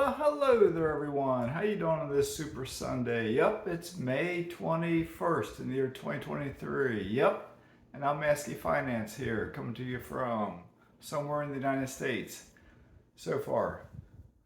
Well, hello there, everyone. How you doing on this Super Sunday? Yep, it's May 21st in the year 2023. Yep, and I'm Mazske Finance here, coming to you from somewhere in the United States. So far,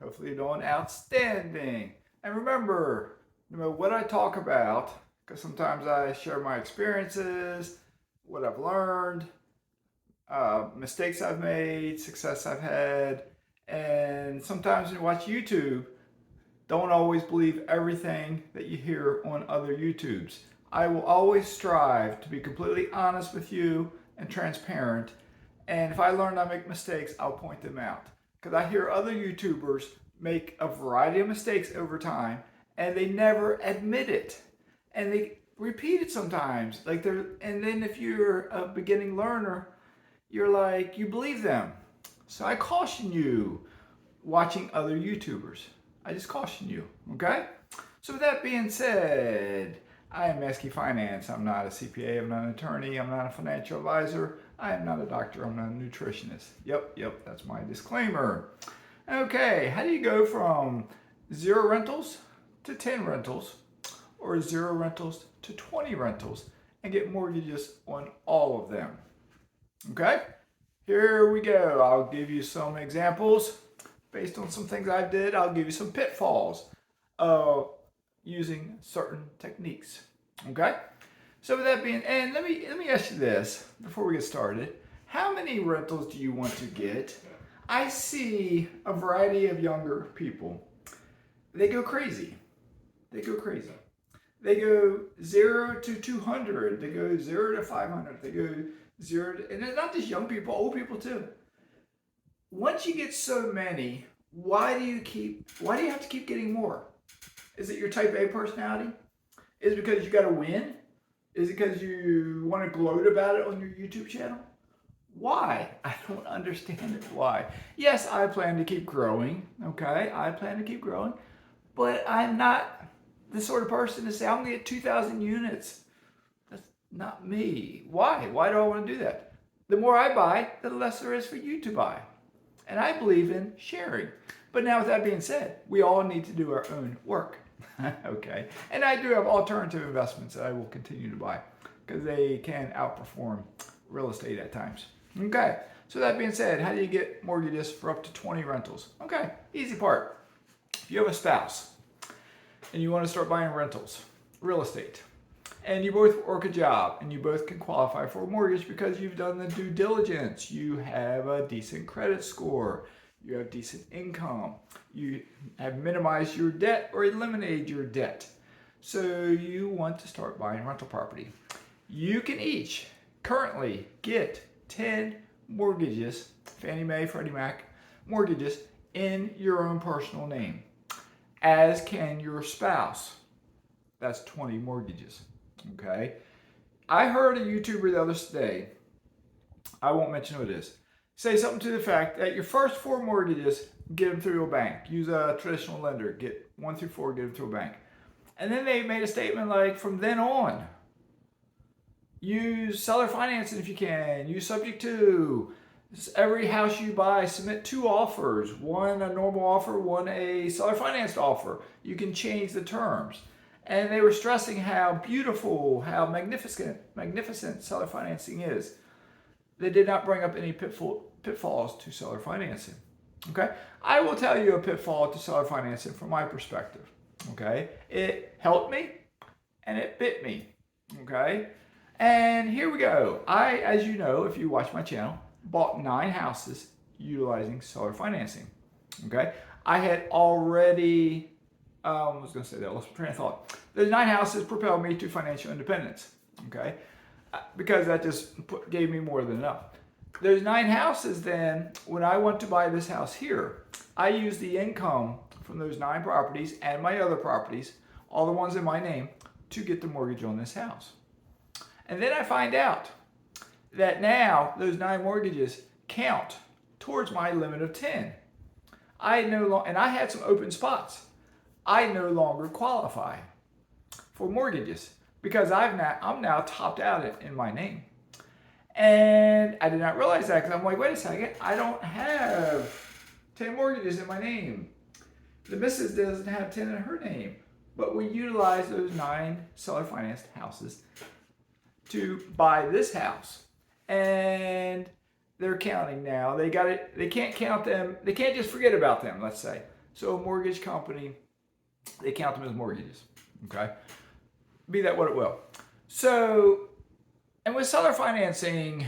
hopefully you're doing outstanding. And remember, no matter what I talk about, because sometimes I share my experiences, what I've learned, mistakes I've made, success I've had, and sometimes when you watch YouTube, don't always believe everything that you hear on other YouTubes. I will always strive to be completely honest with you and transparent. And if I learn I make mistakes, I'll point them out. Because I hear other YouTubers make a variety of mistakes over time and they never admit it. And they repeat it sometimes. And then if you're a beginning learner, you're like, you believe them. So I caution you watching other YouTubers. I just caution you, okay? So with that being said, I am Mazske Finance. I'm not a CPA, I'm not an attorney, I'm not a financial advisor, I am not a doctor, I'm not a nutritionist. Yep, that's my disclaimer. Okay, how do you go from 0 rentals to 10 rentals or 0 rentals to 20 rentals and get mortgages on all of them? Okay, here we go. I'll give you some examples based on some things I did. I'll give you some pitfalls of using certain techniques. Okay, so with that being, and let me ask you this before we get started: how many rentals do you want to get? I see a variety of younger people. They go crazy. They go 0 to 200. They go 0 to 500. They go 0 to, and it's not just young people, old people too. Once you get so many, why do you have to keep getting more? Is it your type A personality? Is it because you got to win? Is it because you want to gloat about it on your YouTube channel? Why? I don't understand it. Why? Yes, I plan to keep growing. Okay, I plan to keep growing, but I'm not the sort of person to say I'm going to get 2,000 units. That's not me. Why? Why do I want to do that? The more I buy, the less there is for you to buy. And I believe in sharing. But now with that being said, we all need to do our own work. Okay. And I do have alternative investments that I will continue to buy because they can outperform real estate at times. Okay. So that being said, how do you get mortgages for up to 20 rentals? Okay. Easy part. If you have a spouse and you want to start buying rentals, real estate, and you both work a job and you both can qualify for a mortgage because you've done the due diligence, you have a decent credit score, you have decent income, you have minimized your debt or eliminated your debt. So you want to start buying rental property. You can each currently get 10 mortgages, Fannie Mae, Freddie Mac mortgages in your own personal name, as can your spouse. That's 20 mortgages. Okay. I heard a YouTuber the other day, I won't mention who it is, say something to the fact that your first 4 mortgages, get them through a bank. Use a traditional lender. Get 1 through 4, get them through a bank. And then they made a statement like, from then on, use seller financing if you can. Use subject to. Every house you buy, submit 2 offers. One a normal offer, one a seller financed offer. You can change the terms. And they were stressing how beautiful, how magnificent seller financing is. They did not bring up any pitfalls to seller financing. Okay, I will tell you a pitfall to seller financing from my perspective. Okay, it helped me and it bit me. Okay, and here we go. I, as you know, if you watch my channel, bought 9 houses utilizing seller financing. Okay, I had already. I was going to say that. Lost train of thought. Those 9 houses propelled me to financial independence. Okay, because that just gave me more than enough. Those 9 houses, then, when I went to buy this house here, I used the income from those 9 properties and my other properties, all the ones in my name, to get the mortgage on this house. And then I find out that now those 9 mortgages count towards my limit of 10. And I had some open spots. I no longer qualify for mortgages because I'm now topped out in my name. And I did not realize that because I'm like, wait a second, I don't have 10 mortgages in my name. The missus doesn't have 10 in her name, but we utilize those 9 seller financed houses to buy this house. And they're counting now. They got it. They can't count them. They can't just forget about them, let's say. So a mortgage company, they count them as mortgages. Okay? Be that what it will. So, and with seller financing,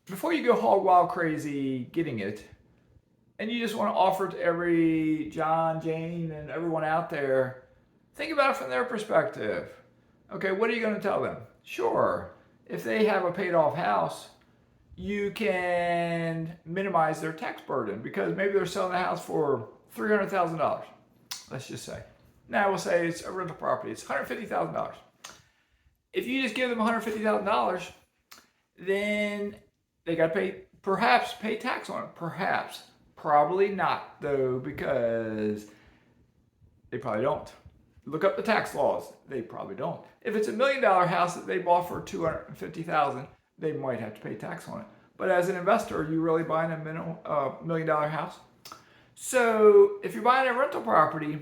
before you go hog wild crazy getting it, and you just want to offer it to every John, Jane, and everyone out there, think about it from their perspective. Okay, what are you going to tell them? Sure, if they have a paid off house, you can minimize their tax burden because maybe they're selling the house for $300,000, let's just say. Now we'll say it's a rental property, it's $150,000. If you just give them $150,000, then they got to perhaps pay tax on it. Perhaps. Probably not, though, because they probably don't. Look up the tax laws. They probably don't. If it's $1 million house that they bought for $250,000, they might have to pay tax on it. But as an investor, are you really buying a $1 million house? So if you're buying a rental property,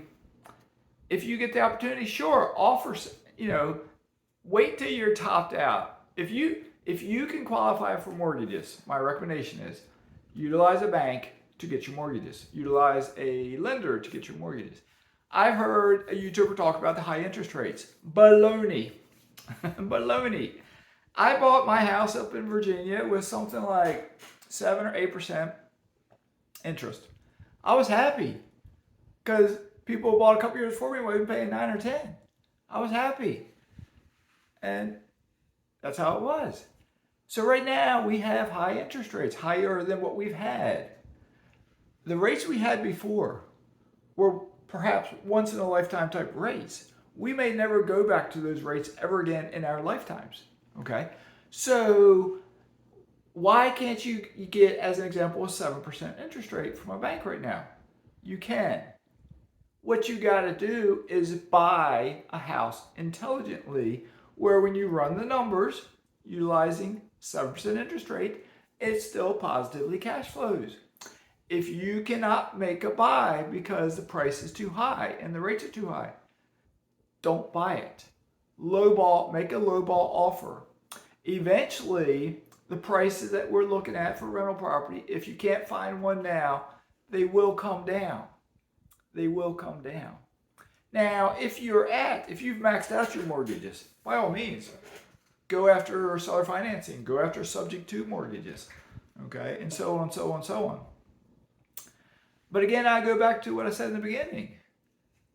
if you get the opportunity, sure, offer, wait till you're topped out. If you can qualify for mortgages, my recommendation is utilize a bank to get your mortgages. Utilize a lender to get your mortgages. I've heard a YouTuber talk about the high interest rates. Baloney. Baloney. I bought my house up in Virginia with something like 7 or 8% interest. I was happy because people bought a couple years before me and were paying 9 or 10. I was happy. And that's how it was. So right now we have high interest rates, higher than what we've had. The rates we had before were perhaps once in a lifetime type rates. We may never go back to those rates ever again in our lifetimes. Okay? So why can't you get, as an example, a 7% interest rate from a bank right now? You can. What you got to do is buy a house intelligently where when you run the numbers, utilizing 7% interest rate, it still positively cash flows. If you cannot make a buy because the price is too high and the rates are too high, don't buy it. Lowball, make a lowball offer. Eventually, the prices that we're looking at for rental property, if you can't find one now, they will come down. They will come down. Now, if you've maxed out your mortgages, by all means, go after seller financing, go after subject to mortgages, okay, and so on, so on, so on. But again, I go back to what I said in the beginning.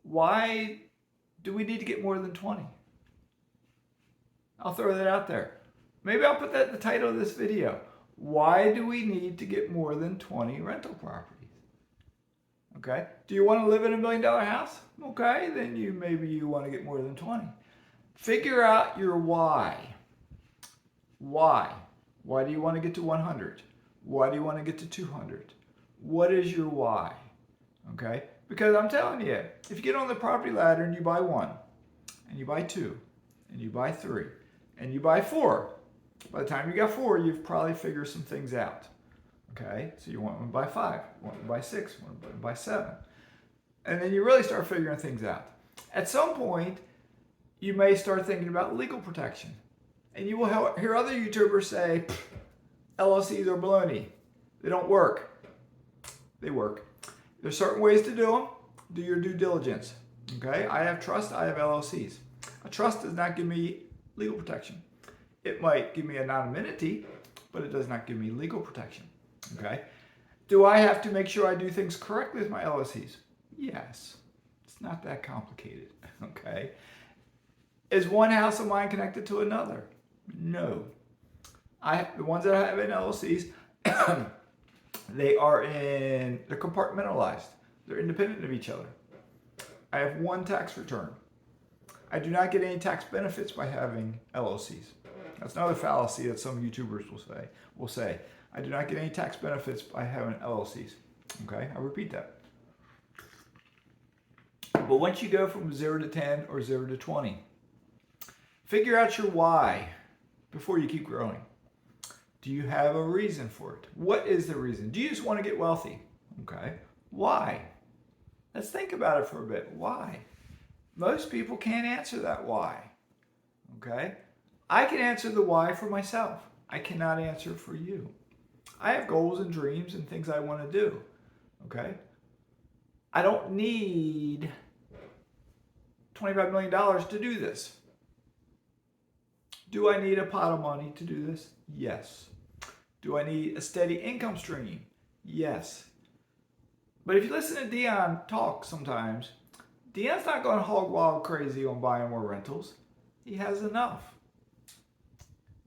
Why do we need to get more than 20? I'll throw that out there. Maybe I'll put that in the title of this video. Why do we need to get more than 20 rental properties? Okay. Do you want to live in $1 million house? Okay, then maybe you want to get more than 20. Figure out your why. Why? Why do you want to get to 100? Why do you want to get to 200? What is your why? Okay? Because I'm telling you, if you get on the property ladder and you buy 1, and you buy 2, and you buy 3, and you buy 4, by the time you got 4, you've probably figured some things out. Okay? So you want to buy 5, you want to buy 6, you want to buy 7. And then you really start figuring things out. At some point, you may start thinking about legal protection. And you will hear other YouTubers say, LLCs are baloney. They don't work. They work. There's certain ways to do them. Do your due diligence. Okay? I have trust. I have LLCs. A trust does not give me legal protection. It might give me anonymity, but it does not give me legal protection. Okay? Do I have to make sure I do things correctly with my LLCs? Yes. It's not that complicated. Okay? Is one house of mine connected to another? No. The ones that I have in LLCs, they're compartmentalized. They're independent of each other. I have one tax return. I do not get any tax benefits by having LLCs. That's another fallacy that some YouTubers will say. I do not get any tax benefits by having LLCs. Okay, I'll repeat that. But once you go from 0 to 10 or 0 to 20, figure out your why before you keep growing. Do you have a reason for it? What is the reason? Do you just want to get wealthy? Okay. Why? Let's think about it for a bit. Why? Most people can't answer that why. Okay? I can answer the why for myself. I cannot answer for you. I have goals and dreams and things I want to do. Okay? I don't need $25 million to do this. Do I need a pot of money to do this? Yes. Do I need a steady income stream? Yes. But if you listen to Dion talk sometimes, Dion's not going hog wild crazy on buying more rentals. He has enough.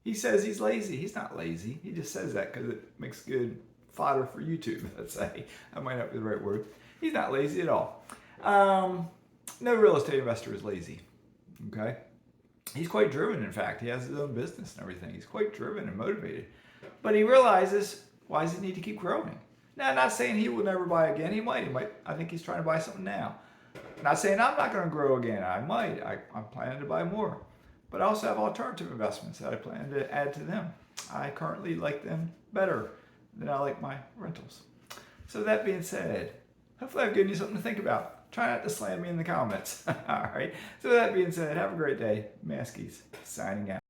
He says he's lazy. He's not lazy. He just says that because it makes good fodder for YouTube, let's say. That might not be the right word. He's not lazy at all. No real estate investor is lazy. Okay? He's quite driven, in fact. He has his own business and everything. He's quite driven and motivated. But he realizes, why does he need to keep growing? Now, I'm not saying he will never buy again. He might. I think he's trying to buy something now. I'm not saying I'm not going to grow again. I might. I'm planning to buy more. But I also have alternative investments that I plan to add to them. I currently like them better than I like my rentals. So that being said, hopefully I've given you something to think about. Try not to slam me in the comments. All right. So that being said, have a great day. Maskies signing out.